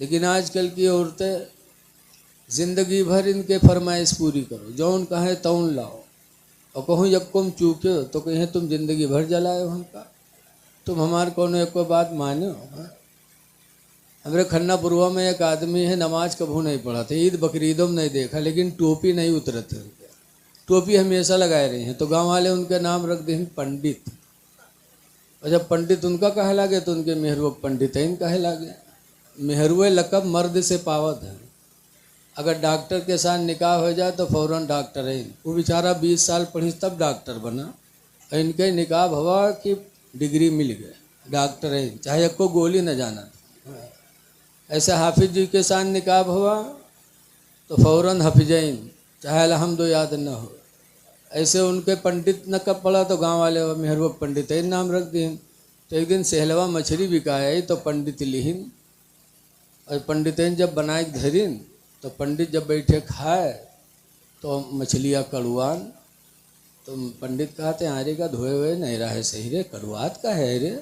لیکن آج کل کی عورتیں زندگی بھر ان کے فرمائش پوری کرو، جون کہیں تون لاؤ، اور کہوں یکم چوکے تو کہیں تم زندگی بھر جلائے ہم کا، تم ہمارے کون ایک کو بات مانے ہو۔ ہمارے کھنا پوروا میں ایک آدمی ہے، نماز کبھو نہیں پڑھا تھا، عید بقرعیدوں میں نہیں دیکھا، لیکن ٹوپی نہیں اترتے ان کے، ٹوپی ہمیشہ لگائے رہی ہیں، تو گاؤں والے ان کا نام رکھ دیں پنڈت، اور جب پنڈت ان کا کہے لگے تو ان کے مہرو پنڈتین کہے لگے۔ مہروے لقب مرد سے پاوت ہے، اگر ڈاکٹر کے ساتھ نکاح ہو جائے تو فوراً ڈاکٹر ہے، وہ بیچارہ 20 سال پڑھی تب ڈاکٹر بنا، اور ان کے نکاح ہوا کہ ڈگری مل گئے ڈاکٹر ہے، چاہے کو گولی نہ جانا۔ ایسے حافظ جی کے ساتھ نکاح ہوا تو فوراً حفظین، چاہے الحمد یاد نہ ہو۔ ایسے ان کے پنڈت نہ کب پڑا تو گاؤں والے مہرو پنڈتین نام رکھ دیں۔ تو ایک دن سہلوا مچھلی بکائی تو پنڈت لہن، اور پنڈتین جب بنائے دھرین تو پنڈت جب بیٹھے کھائے تو مچھلیاں کڑوان، تو پنڈت کہتے ہیں آرے کا دھوئے ہوئے نہیں رہا ہے صحیح رے، کڑوات کا ہے رے؟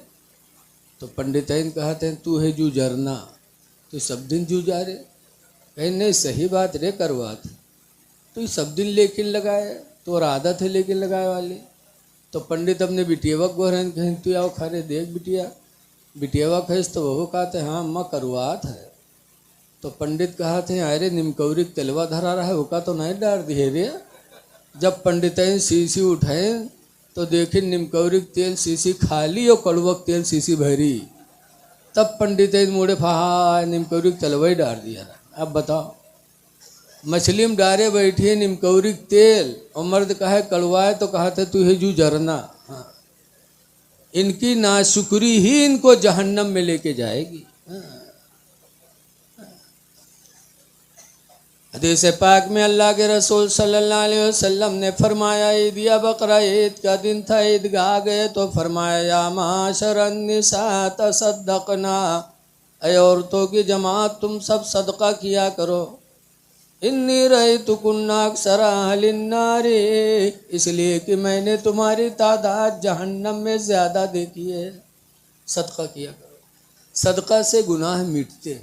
تو پنڈتین کہتے ہیں تو ہے جو جرنا، تو سب دن جو جا رے؟ کہیں نہیں صحیح بات رے کڑوات، تو یہ سب دن لیکن لگائے تو اور عادت ہے لیکن لگائے والی۔ تو پنڈت اپنے بٹیوا کو رہن کہیں تو آؤ کھارے دیکھ بٹیا، بٹیوا کھیس تو وہ کہتے ہیں ہاں اماں کڑوات ہے۔ تو پنڈت کہتے ہیں ارے نمکوری تلوا دھرا رہا ہے وہ کا تو نہیں ڈال دیے رے۔ جب پنڈتین سیسی اٹھائیں تو دیکھیں نمکوری تیل سیسی خالی اور کڑوک تیل سیسی بھری، تب پنڈتین موڑے پہا نمکوری تلوئی ڈال دیا۔ اب بتاؤ مچھلی میں ڈارے بیٹھی ہے نمکوری تیل اور مرد کہے کڑوائے تو کہتے تو ہے جو جرنا۔ ان کی ناشکری ہی ان کو جہنم میں لے کے جائے گی۔ حدیث پاک میں اللہ کے رسول صلی اللہ علیہ وسلم نے فرمایا عید یا بقرہ عید کا دن تھا، عیدگاہ گئے تو فرمایا یا معاشر النساء تصدقنا، اے عورتوں کی جماعت تم سب صدقہ کیا کرو، انی رأیتکن اکثر اہل النار، اس لیے کہ میں نے تمہاری تعداد جہنم میں زیادہ دیکھی ہے۔ صدقہ کیا کرو، صدقہ سے گناہ مٹتے،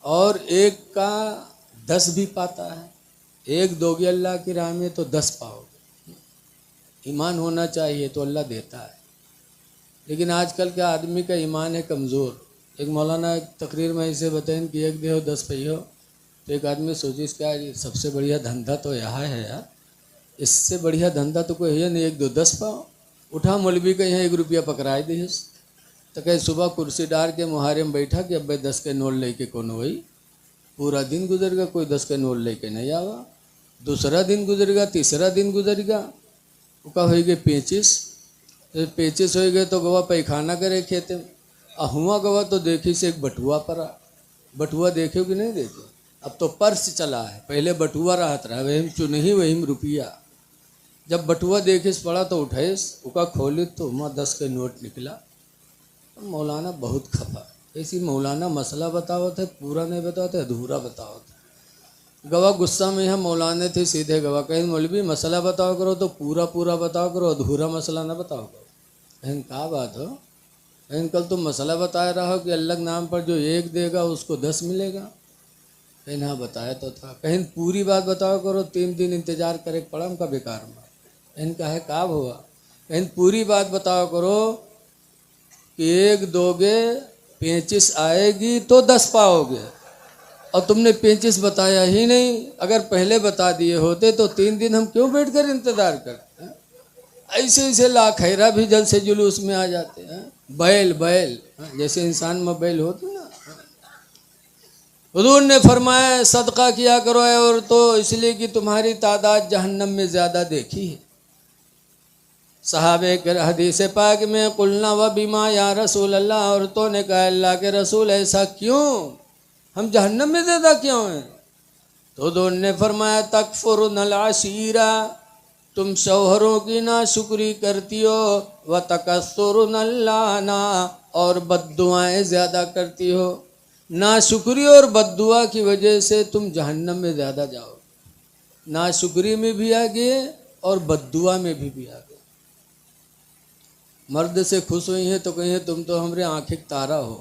اور ایک کا 10 بھی پاتا ہے، ایک دو گے اللہ کی راہ میں تو 10 پاؤ گے۔ ایمان ہونا چاہیے تو اللہ دیتا ہے، لیکن آج کل کے آدمی کا ایمان ہے کمزور۔ ایک مولانا ایک تقریر میں اسے بتائیں کہ ایک دے ہو 10 پہیو، تو ایک آدمی سوچی اس کا سب سے بڑھیا دھندا تو یہاں ہے یار، اس سے بڑھیا دھندا تو کوئی ہے نہیں، ایک دو 10 پاؤ اٹھا مولوی کا یہاں 1 روپیہ پکڑائی دیس، تو کہ صبح کرسی ڈال کے مہارے میں بیٹھا کہ اب 10 کے نوٹ لے کے کون ہوئی، پورا دن گزر گا کوئی 10 کے نوٹ لے کے نہیں آوا، دوسرا دن گزر گا، تیسرا دن گزر گا، وہ کا ہوئی گئے 25، 25 ہوئی گئے تو گوا پیخانہ کرے کھیتے میں، ہوا گوا تو دیکھی سے ایک بٹوا پڑا، بٹوا دیکھو کہ نہیں دیکھو، اب تو پرس چلا ہے، پہلے بٹوا رہت رہا، وہیم چنہی وہیم روپیہ، جب بٹوا دیکھیس پڑا تو اٹھائیس، اکا کھولی تو وہاں 10 کے نوٹ نکلا۔ مولانا بہت کھپا، ایسی مولانا مسئلہ بتاؤ تھے، پورا نہیں بتاؤ تھے، ادھورا بتاؤ تھے۔ گواہ غصہ میں یہاں مولانے تھے سیدھے گواہ کہیں مولوی مسئلہ بتاؤ کرو تو پورا پورا بتاؤ کرو، ادھورا مسئلہ نہ بتاؤ کرو۔ کہیں کہا بات ہو، کہیں کل تم مسئلہ بتایا رہا ہو کہ اللہ کے نام پر جو 1 دے گا اس کو 10 ملے گا، کہیں ہاں بتایا تو تھا، کہیں پوری بات بتاؤ کرو، 3 دن انتظار کرے پڑا ہم کا بیکار میں، کہیں کہا ہے کاب ہوا، کہیں پوری بات بتاؤ کرو کہ 1 دو گے 25 آئے گی تو 10 پاؤ گے، اور تم نے 25 بتایا ہی نہیں، اگر پہلے بتا دیے ہوتے تو 3 دن ہم کیوں بیٹھ کر انتظار کرتے ہیں؟ ایسے ایسے لاکھیرہ بھی جلد سے جلوس میں آ جاتے ہیں، بیل جیسے انسان میں بیل ہوتی نا۔ حضور نے فرمایا صدقہ کیا کرو اے عورتوں، اس لیے کہ تمہاری تعداد جہنم میں زیادہ دیکھی ہے۔ صحابہ کے حدیث پاک میں قلنا و بما یا رسول اللہ، عورتوں نے کہا اللہ کے رسول ایسا کیوں، ہم جہنم میں زیادہ کیوں ہیں؟ تو حضور نے فرمایا تکفرن العشیرہ، تم شوہروں کی ناشکری کرتی ہو، وتکثرن اللعنہ، اور بد دعائیں زیادہ کرتی ہو، ناشکری اور بد دعا کی وجہ سے تم جہنم میں زیادہ جاؤ، ناشکری میں بھی آگے اور بد دعا میں بھی آگے۔ مرد سے خوش ہوئی ہیں تو کہیں تم تو ہمارے آنکھیں تارا ہو،